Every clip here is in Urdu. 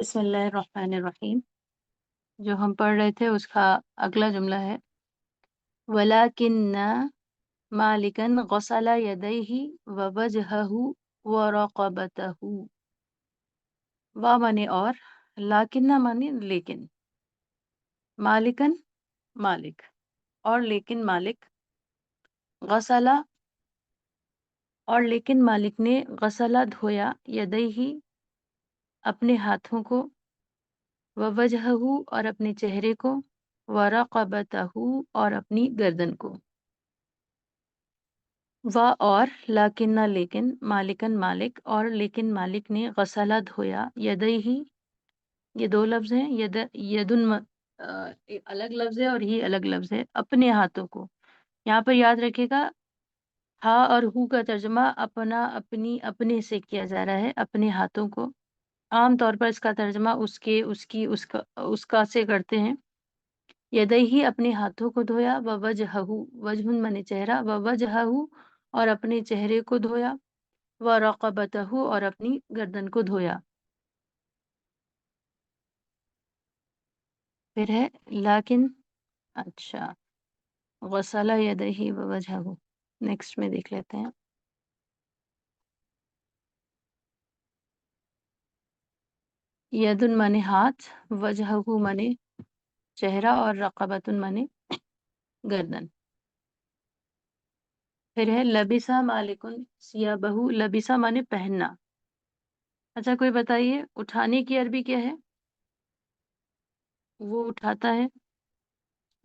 بسم اللہ الرحمن الرحیم. جو ہم پڑھ رہے تھے اس کا اگلا جملہ ہے وَلَكِنَّ مَالِكًا غَسَلَ يَدَيْهِ وَوَجْهَهُ وَرَقَبَتَهُ. وا مانے اور، لاکنہ مانے لیکن. مالکن مالک، اور لیکن مالک. غسلہ اور لیکن مالک نے غسلہ دھویا یدیہ اپنے ہاتھوں کو، ووجہہ اور اپنے چہرے کو، ورقبتہ اور اپنی گردن کو. اور لاکن لیکن مالکن مالک اور لیکن مالک نے غسلہ دھویا یدیہ، یہ دو لفظ ہیں، یدن الگ لفظ ہے اور ہی الگ لفظ ہے، اپنے ہاتھوں کو. یہاں پر یاد رکھے گا ہا اور ہو کا ترجمہ اپنا اپنی اپنے سے کیا جا رہا ہے، اپنے ہاتھوں کو. عام طور پر اس کا ترجمہ اس کے، اس کی، اس کا سے کرتے ہیں. یدیہ اپنے ہاتھوں کو دھویا، ووجہہ وجہ منے چہرہ، ووجہہ اور اپنے چہرے کو دھویا، ورقبتہ اور اپنی گردن کو دھویا. پھر ہے لیکن، اچھا، غسل یدیہ ووجہہ. نیکسٹ میں دیکھ لیتے ہیں. یدن منے ہاتھ، وجہہ منے چہرہ، اور رقبتن منے گردن. پھر ہے لبسا مالکن ثیابہ، لبسا مانے پہننا. اچھا کوئی بتائیے اٹھانے کی عربی کیا ہے؟ وہ اٹھاتا ہے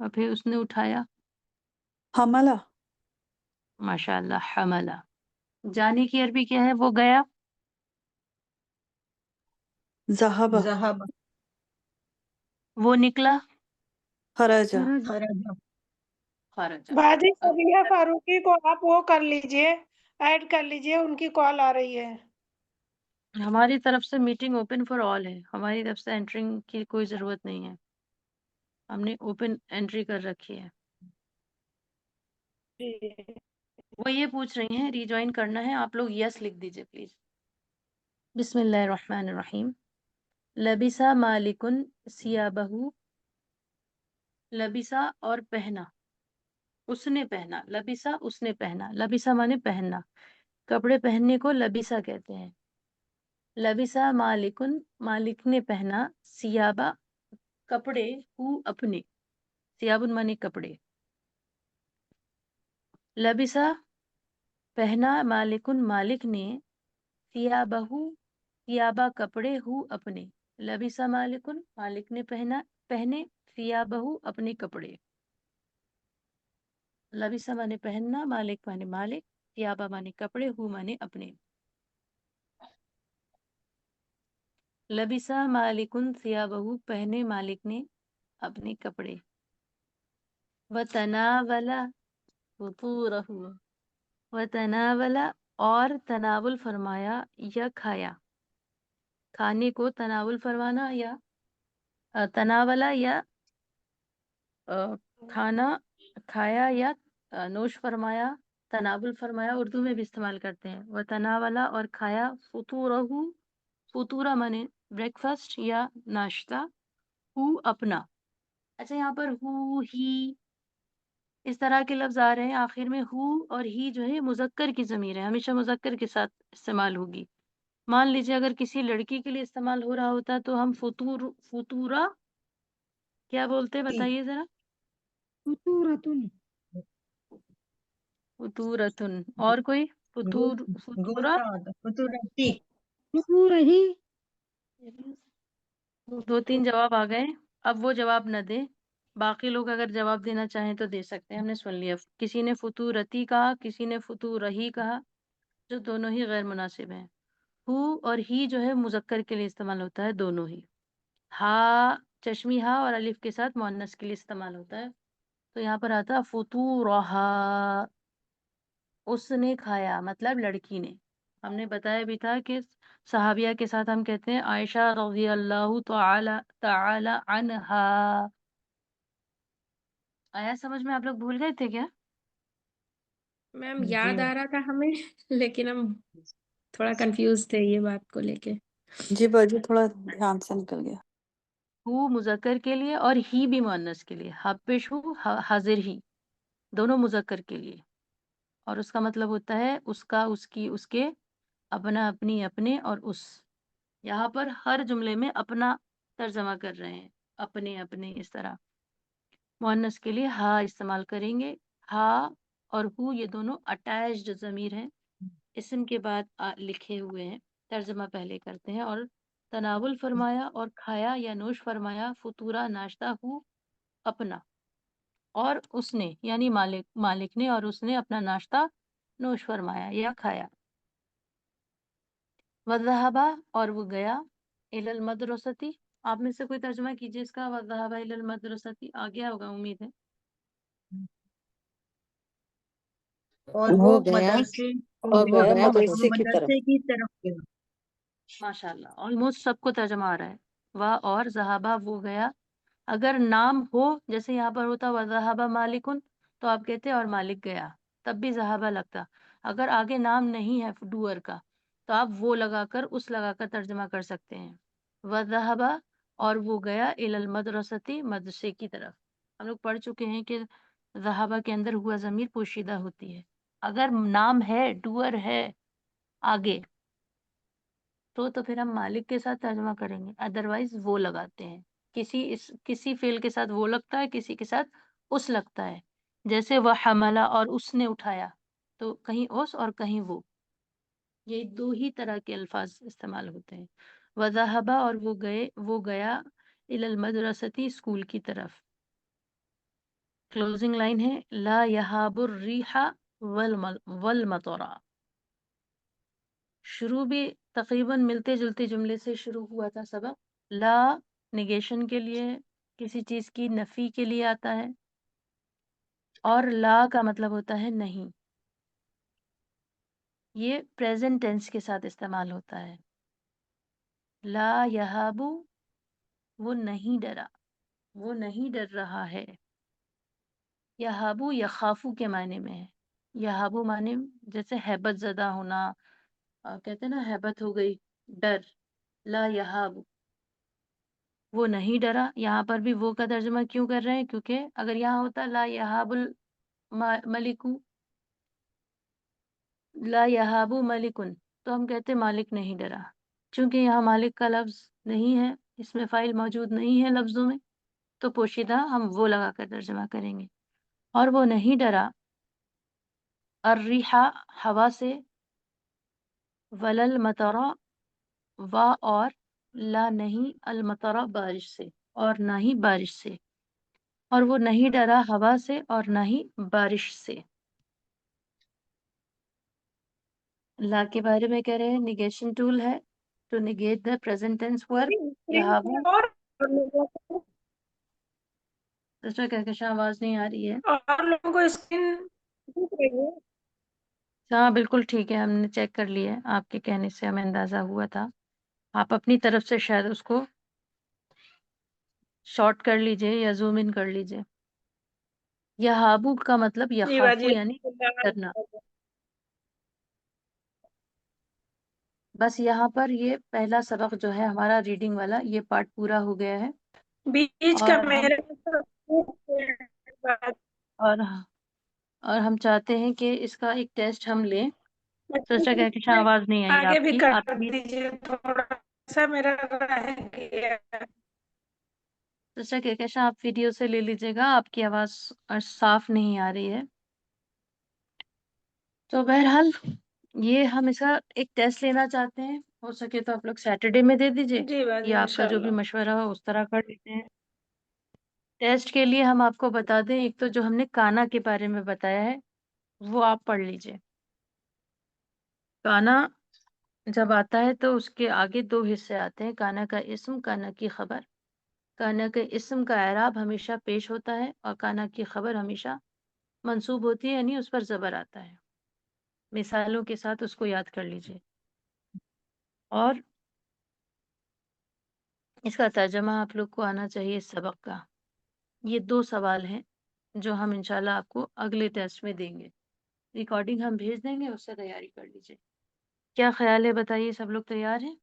اور پھر اس نے اٹھایا. حملہ. ماشاء اللہ، حملہ. جانے کی عربی کیا ہے؟ وہ گیا. ذہب. وہ نکلا. خرج. خرج. باجی صبیحہ فاروقی کو آپ وہ کر لیجئے، ایڈ کر لیجئے، ان کی کال آ رہی ہے. ہماری طرف سے میٹنگ اوپن فار آل ہے، ہماری طرف سے انٹرنگ کی کوئی ضرورت نہیں ہے، ہم نے اوپن انٹری کر رکھی ہے. وہ یہ پوچھ رہی ہیں ری جوائن کرنا ہے، آپ لوگ یس لکھ دیجئے پلیز. بسم اللہ الرحمن الرحیم. لبسا مالکن ثیابہ، لبسا اور پہنا، اس نے پہنا. لبسا اس نے پہنا، لبسا مانے پہننا، کپڑے پہننے کو لبسا کہتے ہیں. لبسا مالکن مالک نے پہنا، ثیابہ کپڑے، ہو اپنے، ثیابن مانے کپڑے. لبسا پہنا مالکن مالک نے، ثیابہ ثیابہ کپڑے، ہو اپنے. لبسا مالکن مالک نے پہنے، ثیابہ اپنے کپڑے. لبسا مانے پہننا، مالک مانے مالک، ثیابہ مانے کپڑے، ہو مانے اپنے. لبسا مالکن ثیابہ پہنے مالک نے اپنے کپڑے. وتناول فطورہ، وتناول اور تناول فرمایا یا کھایا. کھانے کو تناول فرمانا یا تناولا یا کھانا، کھایا یا نوش فرمایا. تناول فرمایا اردو میں بھی استعمال کرتے ہیں. وتناولا اور کھایا، فطورہ فطورہ مانے بریک فاسٹ یا ناشتہ، ہو اپنا. اچھا یہاں پر ہو، ہی، اس طرح کے لفظ آ رہے ہیں آخر میں. ہو اور ہی جو ہے مذکر کی ضمیر ہے، ہمیشہ مذکر کے ساتھ استعمال ہوگی. مان لیجیے اگر کسی لڑکی کے لیے استعمال ہو رہا ہوتا تو ہم فطورہ کیا بولتے، بتائیے ذرا. فطورتن. اور کوئی؟ فطورہ. دو تین جواب آ گئے، اب وہ جواب نہ دے. باقی لوگ اگر جواب دینا چاہیں تو دے سکتے ہیں، ہم نے سن لیا. کسی نے فطورتی کہا، کسی نے فطورہی کہا، جو دونوں ہی غیر مناسب ہیں. ہو اور ہی جو ہے مذکر کے لیے استعمال ہوتا ہے، دونوں ہی. ہا چشمی ہا اور الف کے ساتھ مؤنث کے لیے استعمال ہوتا ہے. تو یہاں پر آتا فطورہا، اس نے کھایا مطلب لڑکی نے. ہم نے بتایا بھی تھا کہ صحابیہ کے ساتھ ہم کہتے ہیں عائشہ رضی اللہ تعالی عنہا. آیا سمجھ میں؟ آپ لوگ بھول گئے تھے کیا؟ میم یاد آ رہا تھا ہمیں لیکن ہم تھوڑا کنفیوز تھے یہ بات کو لے کے. جی باجی تھوڑا دھیان سے نکل گیا. ہو مذکر کے لیے اور ہی بھی مؤنث کے لیے. حبش ہو حاضر ہی دونوں مذکر کے لیے، اور اس کا مطلب ہوتا ہے اس کا، اس کی، اس کے، اپنا، اپنی، اپنے اور اس. یہاں پر ہر جملے میں اپنا ترجمہ کر رہے ہیں، اپنے اپنے اس طرح. مؤنث کے لیے ہا استعمال کریں گے. ہا اور ہو یہ دونوں اٹیچڈ ضمیر ہیں، اسم کے بعد لکھے ہوئے ہیں. ترجمہ پہلے کرتے ہیں. اور تناول فرمایا اور کھایا یا نوش فرمایا، فطورہ ناشتہ ہو اپنا، اور اس نے یعنی مالک نے اور اس نے اپنا ناشتہ نوش فرمایا یا کھایا. وذهب اور وہ گیا، الی المدرستی. آپ میں سے کوئی ترجمہ کیجیے اس کا. وذهب الی المدرستی آ گیا ہوگا امید ہے. اور وہ وہ گیا مدرسے مدرسے کی طرف. مدرسے کی طرف گیا. ماشاء اللہ آلموسٹ سب کو ترجمہ آ رہا ہے. اور ذہابہ وہ گیا. اگر نام ہو جیسے یہاں پر ہوتا وذهب مالکن تو آپ کہتے اور مالک گیا، تب بھی ذہابہ لگتا. اگر آگے نام نہیں ہے ڈوئر کا تو آپ وہ لگا کر، اس لگا کر ترجمہ کر سکتے ہیں. وذهب اور وہ گیا، الی المدرستی مدرسے کی طرف. ہم لوگ پڑھ چکے ہیں کہ ذہابہ کے اندر ہوا ضمیر پوشیدہ ہوتی ہے. اگر نام ہے، ڈوئر ہے آگے، تو پھر ہم مالک کے ساتھ ترجمہ کریں گے. ادروائز وہ لگاتے ہیں. کسی فعل کے ساتھ وہ لگتا ہے، کسی کے ساتھ اس لگتا ہے. جیسے وہ حملہ اور اس نے اٹھایا، تو کہیں اس اور کہیں وہ. یہ دو ہی طرح کے الفاظ استعمال ہوتے ہیں. وذهب اور وہ گیا، الی المدرستی اسکول کی طرف. کلوزنگ لائن ہے لا یہاب الریح والمطر. شروع بھی تقریباً ملتے جلتے جملے سے شروع ہوا تھا سبق. لا نگیشن کے لیے، کسی چیز کی نفی کے لیے آتا ہے، اور لا کا مطلب ہوتا ہے نہیں. یہ پریزنٹ ٹینس کے ساتھ استعمال ہوتا ہے. لا یہابو وہ نہیں ڈرا، وہ نہیں ڈر رہا ہے. یہابو یخافو کے معنی میں ہے. یہابو معنی جیسے ہیبت زدہ ہونا، کہتے ہیں نا ہیبت ہو گئی، ڈر. لا یہاب وہ نہیں ڈرا. یہاں پر بھی وہ کا ترجمہ کیوں کر رہے ہیں؟ کیونکہ اگر یہاں ہوتا لا یہاب الملکو، لا یہابو ملکن، تو ہم کہتے مالک نہیں ڈرا. چونکہ یہاں مالک کا لفظ نہیں ہے، اس میں فاعل موجود نہیں ہے لفظوں میں، تو پوشیدہ ہم وہ لگا کر ترجمہ کریں گے. اور وہ نہیں ڈرا الریحہ ہوا سے، ولل مطرہ و اور لا نہیں، المطرہ بارش سے، اور نہ ہی بارش سے. اور وہ نہیں ڈرا ہوا سے اور نہ ہی بارش سے. لا کے بارے میں کہہ رہے ہیں نگیشن ٹول ہے to negate the present tense verb. یہاں وہ دوسرا کہکشاں آواز نہیں آ رہی ہے. اور لوگوں کو اسکرین دکھ رہی ہے. ہاں بالکل ٹھیک ہے، ہم نے چیک کر لیا ہے، آپ کے کہنے سے ہمیں اندازہ ہوا تھا. آپ اپنی طرف سے شاید اس کو شارٹ کر لیجئے یا زوم ان کر لیجئے. یہابو کا مطلب جی یخافو باجی یعنی ڈرنا. بس یہاں پر یہ پہلا سبق جو ہے ہمارا ریڈنگ والا، یہ پارٹ پورا ہو گیا ہے. بیچ کا اور ہم میرے اور اور ہم چاہتے ہیں کہ اس کا ایک ٹیسٹ ہم لیں. سوچا کہکشاں آواز نہیں آئی آگے آپ بھی کی. کر آپ کی دیجیے تھوڑا سا، میرا رہ گیا. سوچا کہکشاں آپ ویڈیو سے لے لیجیے گا، آپ کی آواز صاف نہیں آ رہی ہے. تو بہرحال یہ ہم اس کا ایک ٹیسٹ لینا چاہتے ہیں. ہو سکے تو آپ لوگ سیٹرڈے میں دے دیجیے، جی باجی یا آپ کا جو بھی انشاءاللہ. مشورہ ہو اس طرح کر لیتے ہیں. ٹیسٹ کے لیے ہم آپ کو بتا دیں، ایک تو جو ہم نے کانا کے بارے میں بتایا ہے وہ آپ پڑھ لیجیے. کانا جب آتا ہے تو اس کے آگے دو حصے آتے ہیں، کانا کا اسم، کانا کی خبر. کانا کے اسم کا اعراب ہمیشہ پیش ہوتا ہے، اور کانا کی خبر ہمیشہ منصوب ہوتی ہے، یعنی اس پر زبر آتا ہے. مثالوں کے ساتھ اس کو یاد کر لیجیے. اور اس کا ترجمہ آپ لوگ کو آنا چاہیے اس سبق کا. یہ 2 سوال ہیں جو ہم انشاءاللہ آپ کو اگلے ٹیسٹ میں دیں گے. ریکارڈنگ ہم بھیج دیں گے، اس سے تیاری کر لیجیے. کیا خیال ہے بتائیے، سب لوگ تیار ہیں؟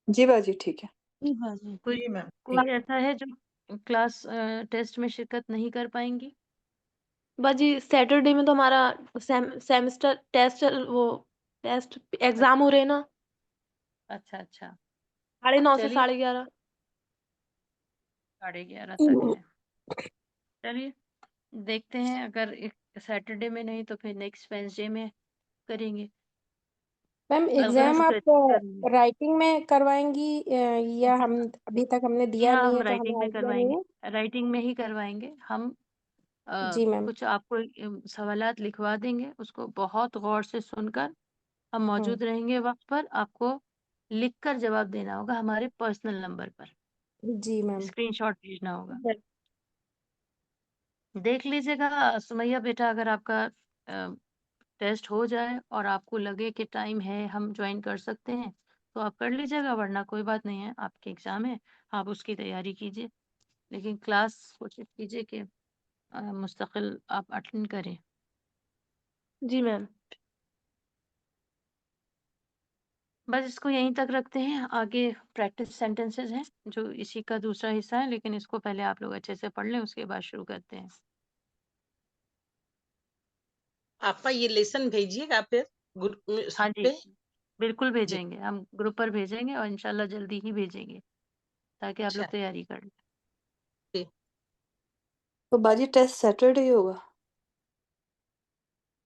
جی باجی ٹھیک ہے. جی باجی. کوئی جی میم ٹھیک کوئی ایسا ہے جو کلاس ٹیسٹ میں شرکت نہیں کر پائیں گی؟ باجی سیٹرڈے میں تو ہمارا سیمسٹر ٹیسٹ وہ ٹیسٹ ایگزام ہو رہے ہیں نا. اچھا اچھا 9:30 سے چلیے 11:30. 11:30 تک ہے. چلیے دیکھتے ہیں، اگر سیٹرڈے میں نہیں تو پھر نیکسٹ وینسڈے میں کریں گے. میم الغرض ایگزام آپ کریں گے رائٹنگ میں کروائیں گی یا ہم ابھی تک ہم نے جی دیا ہاں، نہیں ہم ہے تو رائٹنگ ہمیں میں آئیڈیا کروائیں نہیں گے، ہے. رائٹنگ میں ہی کروائیں گے ہم. جی میم. کچھ آپ کو سوالات لکھوا دیں گے، اس کو بہت غور سے سن کر ہم موجود رہیں گے وقت پر. آپ کو لکھ کر جواب دینا ہوگا ہمارے پرسنل نمبر پر، جی میم. اسکرین شاٹ بھیجنا ہوگا. دیکھ لیجیے گا سمیہ بیٹا، اگر آپ کا ٹیسٹ ہو جائے اور آپ کو لگے کہ ٹائم ہے ہم جوائن کر سکتے ہیں تو آپ کر لیجیے گا، ورنہ کوئی بات نہیں ہے، آپ کے ایگزام ہے، آپ اس کی تیاری کیجیے. لیکن کلاس کوشش کیجیے کہ مستقل آپ اٹینڈ کریں. جی میم. بس اس کو یہیں تک رکھتے ہیں، آگے پریکٹس سینٹینسز ہیں جو اسی کا دوسرا حصہ ہے، لیکن اس کو پہلے آپ لوگ اچھے سے پڑھ لیں، اس کے بعد شروع کرتے ہیں. آپ کا یہ لیسن بھیجیے گا پھر گروپ میں ہاں جی پہ. بالکل جی بھیجیں گے، ہم گروپ پر بھیجیں گے اور انشاءاللہ جلدی ہی بھیجیں گے تاکہ آپ لوگ اچھا تیاری کر لیں. تو باجی ٹیسٹ سیٹرڈے ہی ہوگا.